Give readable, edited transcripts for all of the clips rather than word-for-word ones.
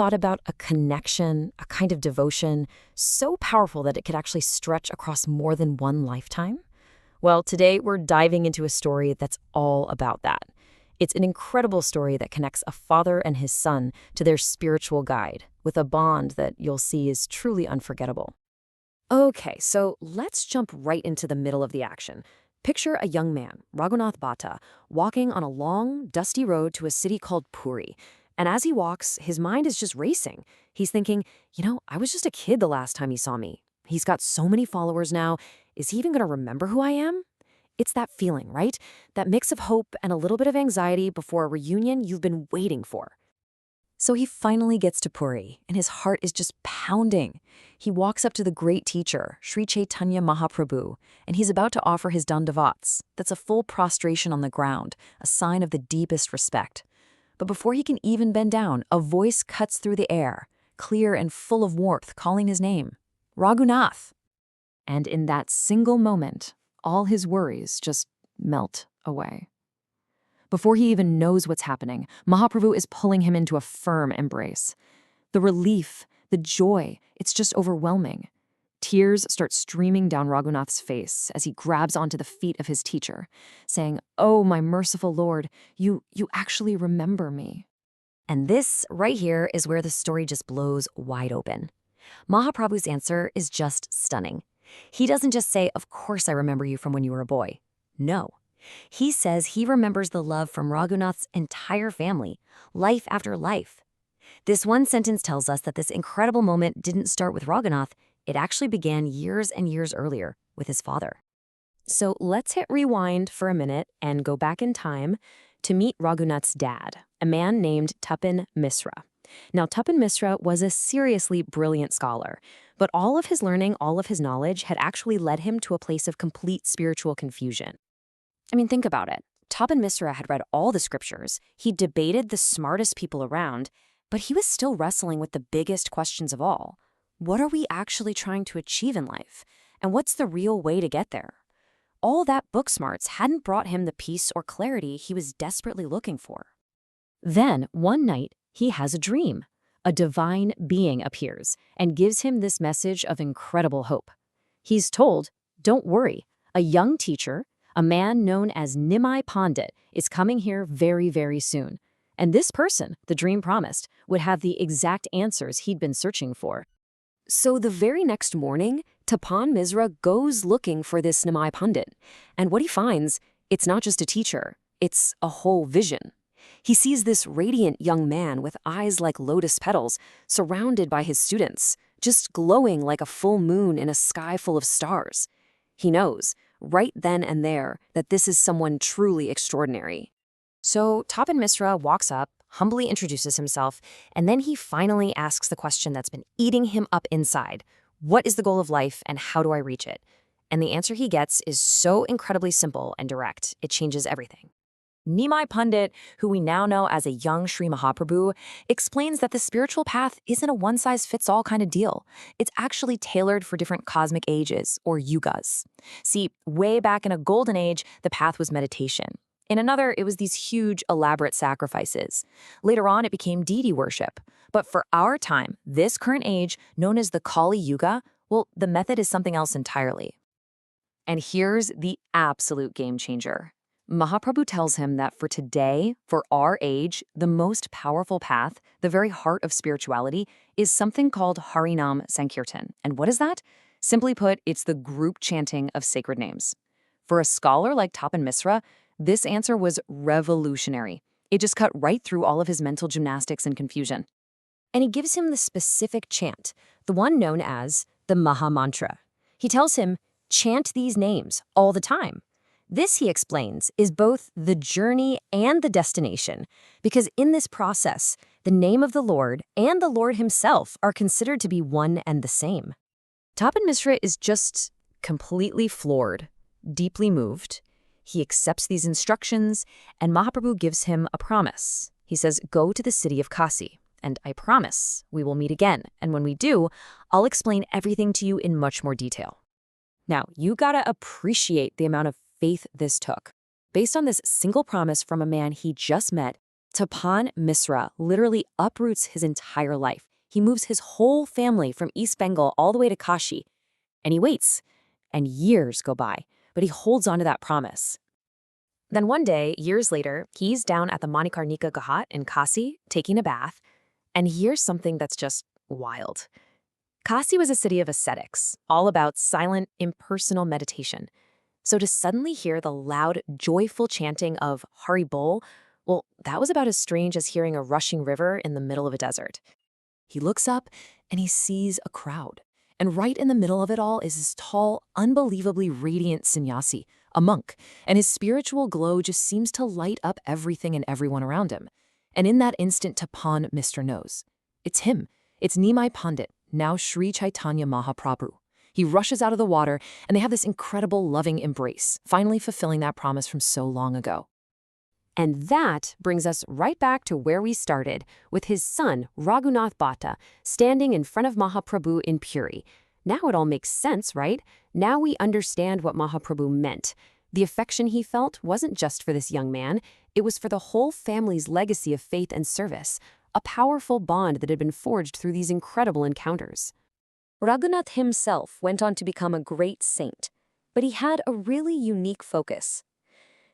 thought about a connection, a kind of devotion, so powerful that it could actually stretch across more than one lifetime? Well, today we're diving into a story that's all about that. It's an incredible story that connects a father and his son to their spiritual guide, with a bond that you'll see is truly unforgettable. Okay, so let's jump right into the middle of the action. Picture a young man, Raghunātha Bhaṭṭa, walking on a long, dusty road to a city called Puri. And as he walks, his mind is just racing. He's thinking, I was just a kid the last time he saw me. He's got so many followers now. Is he even going to remember who I am? It's that feeling, right? That mix of hope and a little bit of anxiety before a reunion you've been waiting for. So he finally gets to Puri, and his heart is just pounding. He walks up to the great teacher, Sri Chaitanya Mahāprabhu, and he's about to offer his dandavats. That's a full prostration on the ground, a sign of the deepest respect. But before he can even bend down, a voice cuts through the air, clear and full of warmth, calling his name, Raghunath. And in that single moment, all his worries just melt away. Before he even knows what's happening, Mahaprabhu is pulling him into a firm embrace. The relief, the joy, it's just overwhelming. Tears start streaming down Raghunath's face as he grabs onto the feet of his teacher, saying, "Oh, my merciful Lord, you actually remember me." And this right here is where the story just blows wide open. Mahaprabhu's answer is just stunning. He doesn't just say, "Of course I remember you from when you were a boy." No. He says he remembers the love from Raghunath's entire family, life after life. This one sentence tells us that this incredible moment didn't start with Raghunath, it actually began years and years earlier with his father. So let's hit rewind for a minute and go back in time to meet Raghunath's dad, a man named Tapan Misra. Now, Tapan Misra was a seriously brilliant scholar, but all of his learning, all of his knowledge had actually led him to a place of complete spiritual confusion. I mean, think about it. Tapan Misra had read all the scriptures, he debated the smartest people around, but he was still wrestling with the biggest questions of all. What are we actually trying to achieve in life? And what's the real way to get there? All that book smarts hadn't brought him the peace or clarity he was desperately looking for. Then, one night, he has a dream. A divine being appears and gives him this message of incredible hope. He's told, "Don't worry, a young teacher, a man known as Nimai Pandit, is coming here very, very soon. And this person, the dream promised, would have the exact answers he'd been searching for." So the very next morning, Tapan Misra goes looking for this Nimai Pandit. And what he finds, it's not just a teacher, it's a whole vision. He sees this radiant young man with eyes like lotus petals, surrounded by his students, just glowing like a full moon in a sky full of stars. He knows, right then and there, that this is someone truly extraordinary. So Tapan Misra walks up, humbly introduces himself, and then he finally asks the question that's been eating him up inside. What is the goal of life and how do I reach it? And the answer he gets is so incredibly simple and direct, it changes everything. Nimai Pandit, who we now know as a young Sri Mahaprabhu, explains that the spiritual path isn't a one-size-fits-all kind of deal. It's actually tailored for different cosmic ages, or yugas. See, way back in a golden age, the path was meditation. In another, it was these huge, elaborate sacrifices. Later on, it became deity worship. But for our time, this current age, known as the Kali Yuga, well, the method is something else entirely. And here's the absolute game changer. Mahaprabhu tells him that for today, for our age, the most powerful path, the very heart of spirituality, is something called Harinam Sankirtan. And what is that? Simply put, it's the group chanting of sacred names. For a scholar like Tapan Misra, this answer was revolutionary. It just cut right through all of his mental gymnastics and confusion. And he gives him the specific chant, the one known as the Maha Mantra. He tells him, chant these names all the time. This, he explains, is both the journey and the destination, because in this process, the name of the Lord and the Lord himself are considered to be one and the same. Tapan Misra is just completely floored, deeply moved. He accepts these instructions, and Mahaprabhu gives him a promise. He says, "Go to the city of Kasi, and I promise we will meet again, and when we do, I'll explain everything to you in much more detail." Now, you gotta appreciate the amount of faith this took. Based on this single promise from a man he just met, Tapan Misra literally uproots his entire life. He moves his whole family from East Bengal all the way to Kashi. And he waits. And years go by, but he holds on to that promise. Then one day, years later, he's down at the Manikarnika Ghat in Kasi, taking a bath, and he hears something that's just wild. Kasi was a city of ascetics, all about silent, impersonal meditation. So to suddenly hear the loud, joyful chanting of Hari Bol, well, that was about as strange as hearing a rushing river in the middle of a desert. He looks up and he sees a crowd. And right in the middle of it all is this tall, unbelievably radiant sannyasi, a monk, and his spiritual glow just seems to light up everything and everyone around him. And in that instant, Tapan Mr. knows. It's him. It's Nimai Pandit, now Sri Chaitanya Mahāprabhu. He rushes out of the water, and they have this incredible loving embrace, finally fulfilling that promise from so long ago. And that brings us right back to where we started, with his son, Raghunātha Bhaṭṭa, standing in front of Mahaprabhu in Puri. Now it all makes sense, right? Now we understand what Mahaprabhu meant. The affection he felt wasn't just for this young man, it was for the whole family's legacy of faith and service, a powerful bond that had been forged through these incredible encounters. Raghunath himself went on to become a great saint, but he had a really unique focus.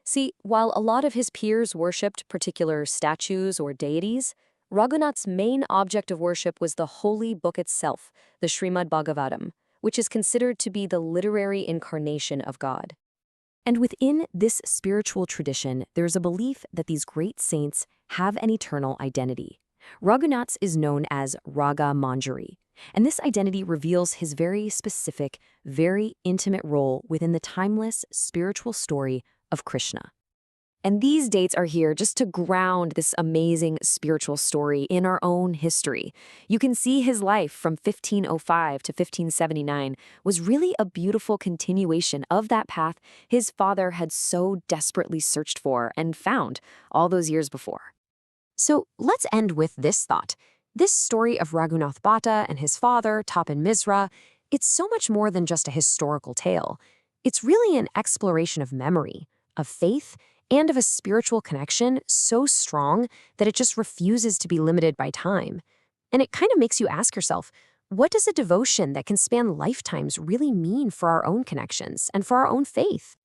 See, while a lot of his peers worshipped particular statues or deities, Raghunath's main object of worship was the holy book itself, the Śrīmad-Bhāgavatam, which is considered to be the literary incarnation of God. And within this spiritual tradition, there's a belief that these great saints have an eternal identity. Raghunath's is known as Raga Manjari, and this identity reveals his very specific, very intimate role within the timeless spiritual story of Krishna. And these dates are here just to ground this amazing spiritual story in our own history. You can see his life from 1505 to 1579 was really a beautiful continuation of that path his father had so desperately searched for and found all those years before. So let's end with this thought. This story of Raghunātha Bhaṭṭa and his father, Tapan Misra, it's so much more than just a historical tale. It's really an exploration of memory, of faith, and of a spiritual connection so strong that it just refuses to be limited by time. And it kind of makes you ask yourself, what does a devotion that can span lifetimes really mean for our own connections and for our own faith?